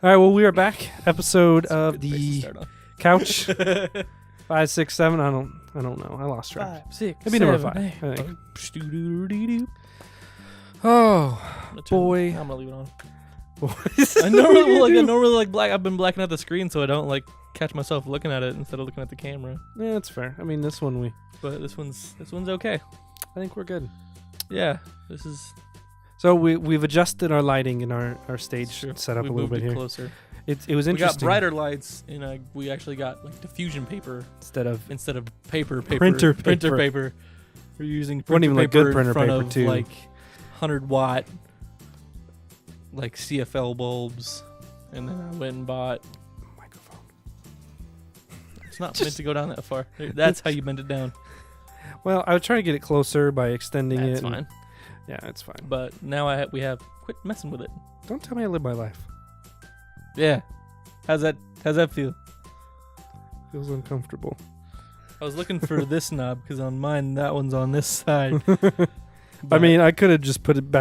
All right, well, we are back. Episode of the couch. 5, 6, 7. I don't know. I lost track. 5, 6, Maybe number 5. I think. Oh, boy. I'm gonna leave it on. I normally like black. I've been blacking out the screen so I don't like catch myself looking at it instead of looking at the camera. Yeah, that's fair. I mean, this one But this one's okay. I think we're good. Yeah, this is. So we've adjusted our lighting and our stage setup a little bit here. Closer. It was interesting. We got brighter lights, and we actually got like diffusion paper instead of printer paper. We're using printer even paper like good printer in front paper of too. Like 100-watt like CFL bulbs, and then I went and bought microphone. It's not meant to go down that far. That's how you bend it down. Well, I would try to get it closer by extending it. That's fine. Yeah, it's fine. But now we have quit messing with it. Don't tell me I live my life. Yeah. How's that feel? Feels uncomfortable. I was looking for this knob because on mine that one's on this side. I mean, I could have just put it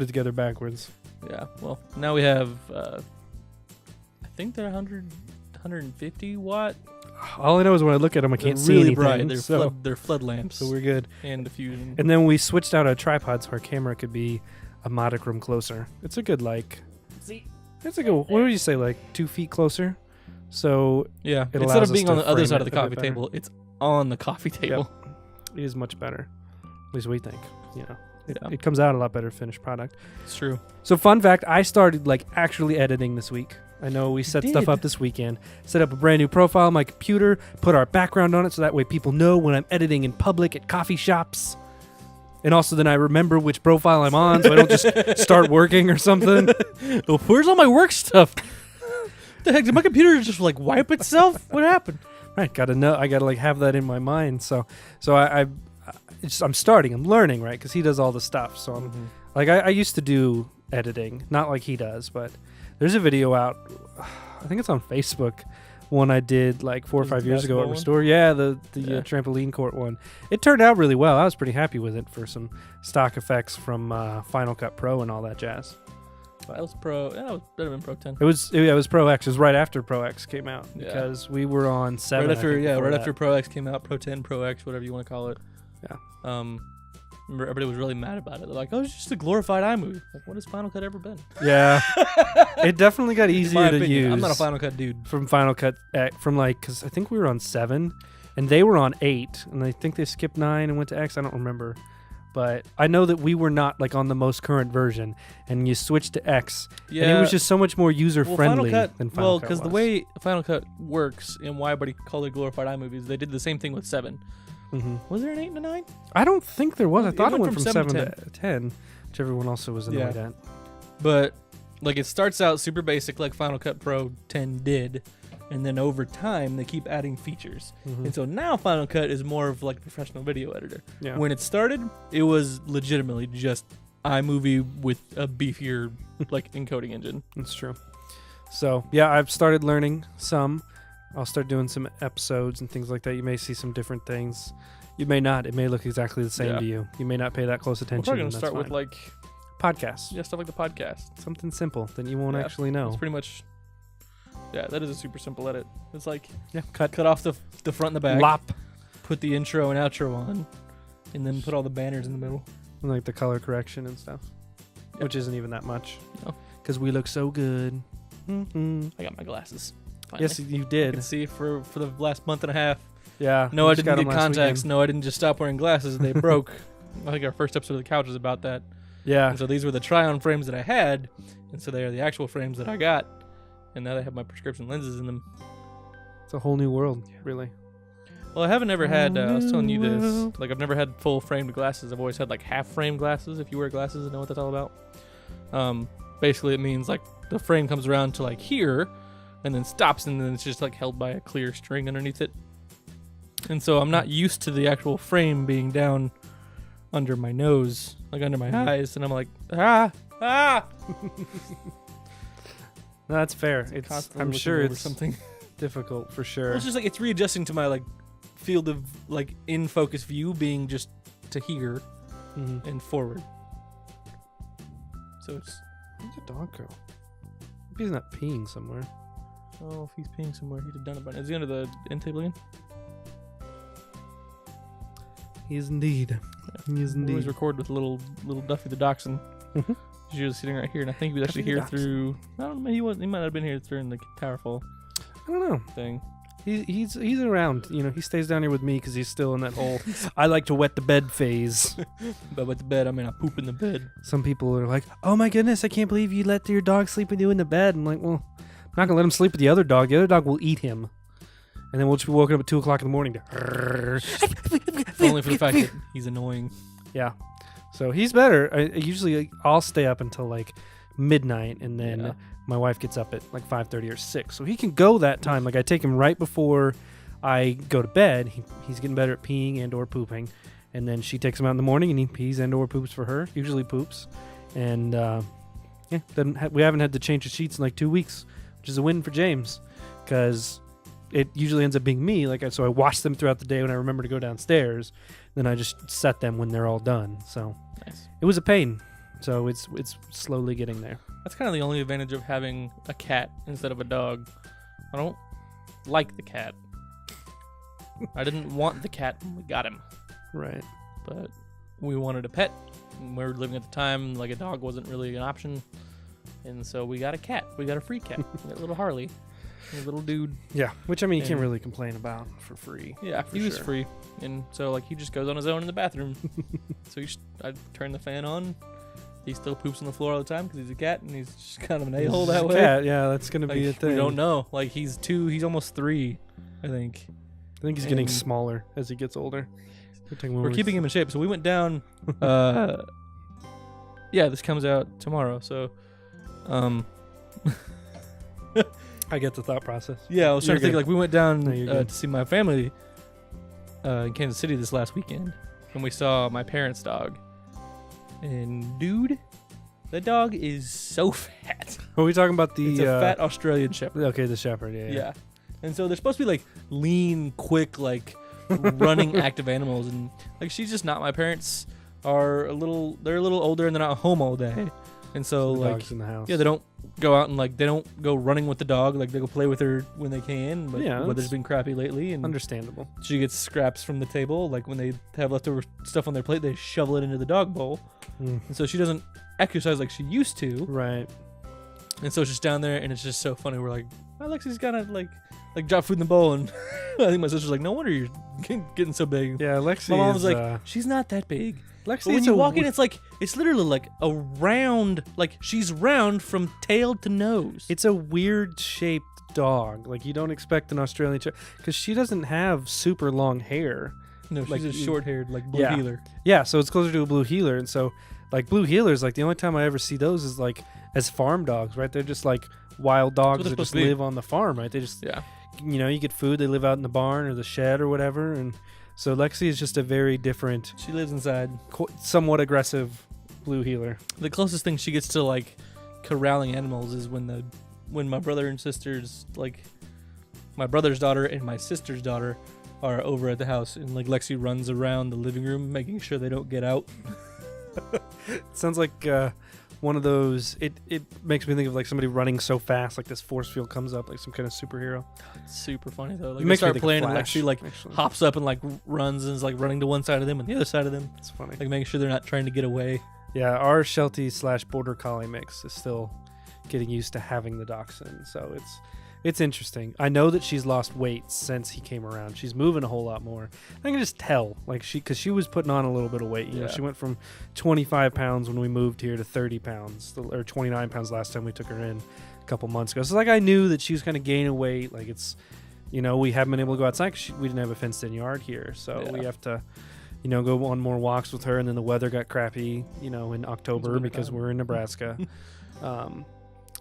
together backwards. Yeah. Well, now we have I think they're 150 watt. All I know is when I look at them, I can't see really anything. Bright. They're flood lamps. So we're good. And diffusion. And then we switched out our tripod so our camera could be a modicum closer. It's a good it's like what would you say, like 2 feet closer? So yeah, it instead of being to on the other frame side of it the a bit coffee table, it's on the coffee table. Yep. It is much better. At least we think. Yeah. It comes out a lot better finished product. It's true. So fun fact, I started like actually editing this week. I know we set stuff up this weekend. Set up a brand new profile on my computer, put our background on it so that way people know when I'm editing in public at coffee shops. And also then I remember which profile I'm on so I don't just start working or something. Well, where's all my work stuff? The heck, did my computer just like wipe itself? What happened? Right, gotta know. I gotta like have that in my mind. So I'm starting. I'm learning, right? Because he does all the stuff. So I'm like I used to do editing, not like he does, but there's a video out. I think it's on Facebook. One I did like 4 or 5 years ago at Restore. Yeah, the trampoline court one. It turned out really well. I was pretty happy with it for some stock effects from Final Cut Pro and all that jazz. That was Pro. Yeah, that was better than Pro 10. It was Pro X. It was right after Pro X came out because we were on 7. Right after Pro X came out, Pro 10, Pro X, whatever you want to call it. Yeah. Remember, everybody was really mad about it. They're like, "Oh, it's just a glorified iMovie." Like, what has Final Cut ever been? Yeah, it definitely got easier to use. I'm not a Final Cut dude. From Final Cut, because I think we were on 7, and they were on 8, and I think they skipped 9 and went to X. I don't remember, but I know that we were not like on the most current version, and you switched to X, and it was just so much more user friendly than Final Cut. Well, because the way Final Cut works and why everybody called it glorified iMovies, they did the same thing with 7. Mm-hmm. Was there an 8 and a 9? I don't think there was. I thought it went from 7 to to 10, which everyone also was annoyed at. But like it starts out super basic like Final Cut Pro 10 did, and then over time they keep adding features. And so now Final Cut is more of like a professional video editor. Yeah. When it started, it was legitimately just iMovie with a beefier like encoding engine. That's true. So yeah, I've started learning some. I'll start doing some episodes and things like that. You may see some different things. You may not. It may look exactly the same to you. You may not pay that close attention. We're probably going to start with like podcasts. Yeah, stuff like the podcast. Something simple that you won't actually know. It's pretty much. Yeah, that is a super simple edit. It's like cut off the front and the back. Lop. Put the intro and outro on, and then put all the banners in the middle. And like the color correction and stuff, which isn't even that much. No, because we look so good. I got my glasses. Finally. Yes, you did. I can see for the last month and a half. Yeah. No, I didn't get contacts. No, I didn't just stop wearing glasses. They broke. I think our first episode of the couch was about that. Yeah. And so these were the try-on frames that I had, and so they are the actual frames that I got, and now they have my prescription lenses in them. It's a whole new world, really. Well, I haven't ever had. I was telling you this. Like, I've never had full framed glasses. I've always had like half framed glasses. If you wear glasses and know what that's all about. Basically, it means like the frame comes around to like here. And then stops, and then it's just like held by a clear string underneath it. And so I'm not used to the actual frame being down under my nose, like under my eyes, and I'm like, ah. No, that's fair. I'm sure it's something difficult for sure. Well, it's just like it's readjusting to my like field of like in focus view being just to here and forward. So it's. Where's the dog go? He's not peeing somewhere. Oh, if he's peeing somewhere, he'd have done it by now. Is he under the end table again? He is indeed. He is We always indeed. record with little Duffy the Dachshund. Mhm. He's usually sitting right here, and I think he was actually Duffy the here through. I don't know. He might have been here during the Towerfall I don't know. thing. He's around. You know, he stays down here with me because he's still in that whole I like to wet the bed phase. But with the bed, I mean, I poop in the bed. Some people are like, "Oh my goodness, I can't believe you let your dog sleep with you in the bed." I'm like, "Well, I'm not gonna let him sleep with the other dog. The other dog will eat him, and then we'll just be woken up at 2:00 in the morning to." Only for the fact that he's annoying. Yeah, so he's better. Usually I'll stay up until like midnight, and then Yeah. my wife gets up at like 5:30 or 6, so he can go that time. Like I take him right before I go to bed. He's getting better at peeing and or pooping, and then she takes him out in the morning and he pees and or poops for her. Usually poops, and yeah, we haven't had to change the sheets in like 2 weeks, which is a win for James, because it usually ends up being me. So I wash them throughout the day when I remember to go downstairs. Then I just set them when they're all done. So Nice. it was a pain. So it's slowly getting there. That's kind of the only advantage of having a cat instead of a dog. I don't like the cat. I didn't want the cat when we got him, Right. but we wanted a pet. And we were living at the time, like a dog wasn't really an option. And so we got a cat. We got a free cat. We got little Harley. A little dude. Yeah. Which, I mean, you can't And- really complain about for free. Yeah, For he was sure. free. And so, like, he just goes on his own in the bathroom. So I turn the fan on. He still poops on the floor all the time because he's a cat and he's just kind of an a-hole He's that a way. cat. Yeah, that's going to Like, be a thing. we don't know. Like, he's almost 3, I think. I think he's getting And- smaller as he gets older. We're keeping him in shape. So we went down. Yeah, this comes out tomorrow. So, I get the thought process. yeah, I was trying You're to think. good. Like, we went down No, you're good. to see my family in Kansas City this last weekend, and we saw my parents' dog. And dude, that dog is so fat. Are we talking about the It's a fat Australian Shepherd. Okay, the shepherd. Yeah. Yeah. And so they're supposed to be like lean, quick, like running active animals, and like she's just not. My parents are they're a little older and they're not home all day. And so The like dog's in the house. yeah, they don't go out and like they don't go running with the dog. Like they go play with her when they can, but Yeah, the weather's that's been crappy lately, and Understandable. she gets scraps from the table. Like when they have leftover stuff on their plate, they shovel it into the dog bowl. Mm. And so she doesn't exercise like she used to. Right. And so it's just down there, and it's just so funny. We're like, Alexi's gotta like drop food in the bowl, and I think my sister's like, no wonder you're getting so big. Yeah, Lexi My mom's is, like, she's not that big. Lexi But when is you a walk in, w- it's literally like a round, like she's round from tail to nose. it's a weird shaped dog. Like you don't expect an Australian because she doesn't have super long hair. no, she's like a you- short-haired, like blue Yeah. heeler. Yeah, so it's closer to a blue heeler, and so like blue heelers, like the only time I ever see those is like as farm dogs, right? They're just like wild dogs they're that just supposed to be. live on the farm, right? They just Yeah. you get food, they live out in the barn or the shed or whatever, and so Lexi is just a very different, She lives inside. somewhat aggressive blue heeler. The closest thing she gets to like corralling animals is when my brother and sisters, like my brother's daughter and my sister's daughter, are over at the house, and like Lexi runs around the living room making sure they don't get out. Sounds like one of those. It makes me think of like somebody running so fast, like this force field comes up, like some kind of superhero. It's super funny though. Like It they makes me start think of playing, and Flash, Lexi like actually. hops up and like runs and is like running to one side of them and the other side of them, It's funny. like making sure they're not trying to get away. Yeah, our Sheltie / Border Collie mix is still getting used to having the dachshund, so it's interesting. I know that she's lost weight since he came around. She's moving a whole lot more. I can just tell, like because she was putting on a little bit of weight. You know, Yeah. she went from 25 pounds when we moved here to 30 pounds, or 29 pounds last time we took her in a couple months ago. So like I knew that she was kind of gaining weight. Like it's, we haven't been able to go outside because we didn't have a fenced-in yard here, so Yeah. we have to. Go on more walks with her, and then the weather got crappy, in October winter because time. we're in Nebraska.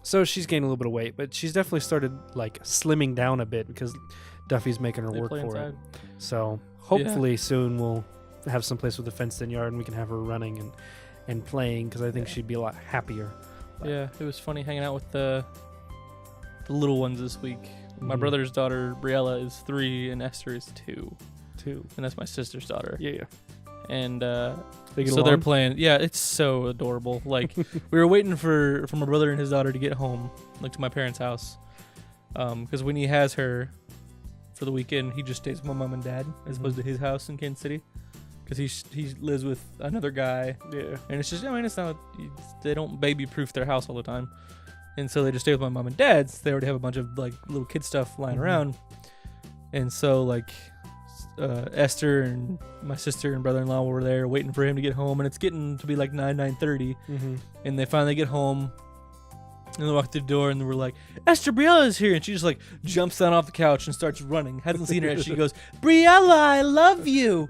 So she's gained a little bit of weight, but she's definitely started like slimming down a bit because Duffy's making her They work play for inside. it. So hopefully soon we'll have some place with a fenced-in yard and we can have her running and playing because I think Yeah. she'd be a lot happier. Yeah, it was funny hanging out with the little ones this week. My Mhm. brother's daughter Briella is 3 and Esther is 2, too. and that's my sister's daughter. Yeah. and They get so they're along? playing. Yeah, it's so adorable. Like we were waiting for my brother and his daughter to get home, like to my parents' house, because when he has her for the weekend, he just stays with my mom and dad as opposed to his house in Kansas City, because he lives with another guy. Yeah. And it's just, I mean, it's not, they don't baby-proof their house all the time. And so they just stay with my mom and dad's. They already have a bunch of, like, little kid stuff lying around. And so, like, Esther and my sister and brother-in-law were there waiting for him to get home. And it's getting to be, like, 9:30. And they finally get home. And they walk through the door, and we're like, Esther, Briella's here. And she just, like, jumps down off the couch and starts running. Hasn't seen her yet. She goes, Briella, I love you.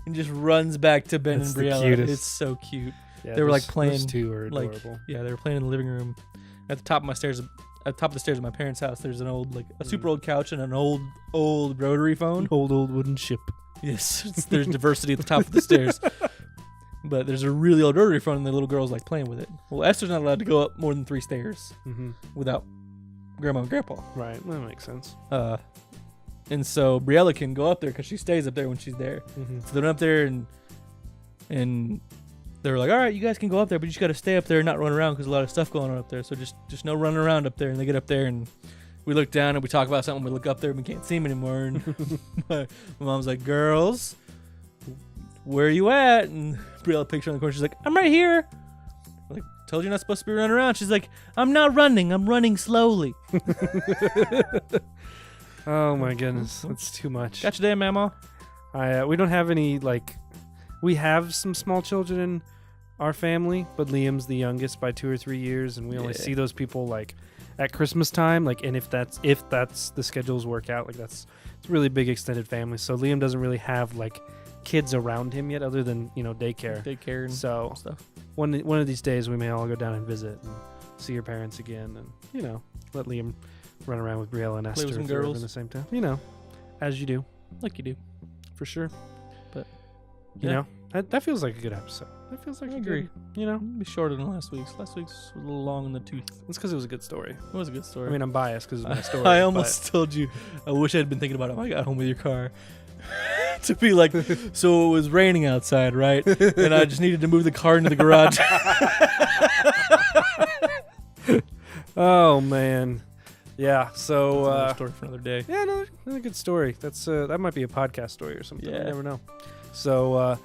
And just runs back to Ben That's and Briella. the cutest. It's so cute. Yeah, They were, like, those playing, two are like, adorable. yeah, they were playing in the living room. At the top of my stairs, at the top of the stairs of my parents' house, there's an old, like, a super old couch and an old rotary phone. Old wooden ship. Yes, there's diversity at the top of the stairs. But there's a really old rotary phone, and the little girl's, like, playing with it. Well, Esther's not allowed to go up more than 3 stairs without Grandma and Grandpa. Right, that makes sense. And so Briella can go up there because she stays up there when she's there. So they went up there, and they were like, all right, you guys can go up there, but you just got to stay up there and not run around because a lot of stuff going on up there. So just no running around up there. And they get up there, and we look down, and we talk about something. We look up there, and we can't see them anymore. And my mom's like, girls, where are you at? And Briella picks her in the corner. She's like, I'm right here. I'm like, told you you're not supposed to be running around. She's like, I'm not running. I'm running slowly. Oh my goodness, that's too much. Got you there, Mama. We don't have any, like, we have some small children in our family, but Liam's the youngest by 2 or 3 years, and we only see those people like at Christmas time, like, and if that's the schedules work out, like it's a really big extended family. So Liam doesn't really have like kids around him yet, other than daycare and So stuff. One of these days we may all go down and visit and see your parents again, and let Liam run around with Briella and Esther with some if they're girls. in the same time, as you do, Like you do. for sure. But you know, that feels like a good episode. That feels like I a agree. Good, It'll be shorter than last week's. Last week's was a little long in the tooth. It's because it was a good story. It was a good story. I mean, I'm biased because it's my story. I almost told you. I wish I had been thinking about it when I got home with your car. To be like, so it was raining outside, right? And I just needed to move the car into the garage. Oh man, yeah. So That's another story for another day. yeah, another good story. That's that might be a podcast story or something. Yeah. You never know. So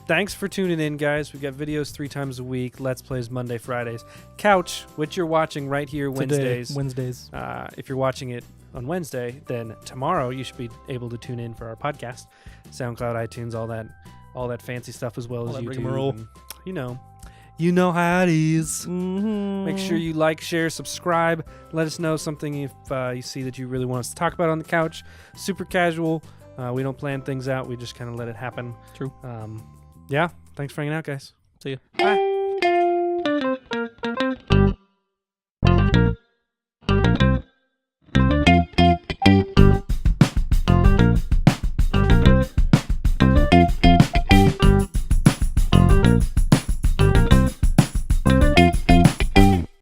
thanks for tuning in, guys. We've got videos 3 times a week. Let's Plays Monday, Fridays. Couch, which you're watching right here Wednesdays. Wednesdays. If you're watching it on Wednesday, then tomorrow you should be able to tune in for our podcast, SoundCloud, iTunes, all that fancy stuff, as well All as that YouTube. rigmarole. And, you know how it is. Mm-hmm. Make sure you like, share, subscribe. Let us know something if you see that you really want us to talk about on the couch. Super casual. We don't plan things out. We just kind of let it happen. True. Yeah. Thanks for hanging out, guys. See ya. Bye.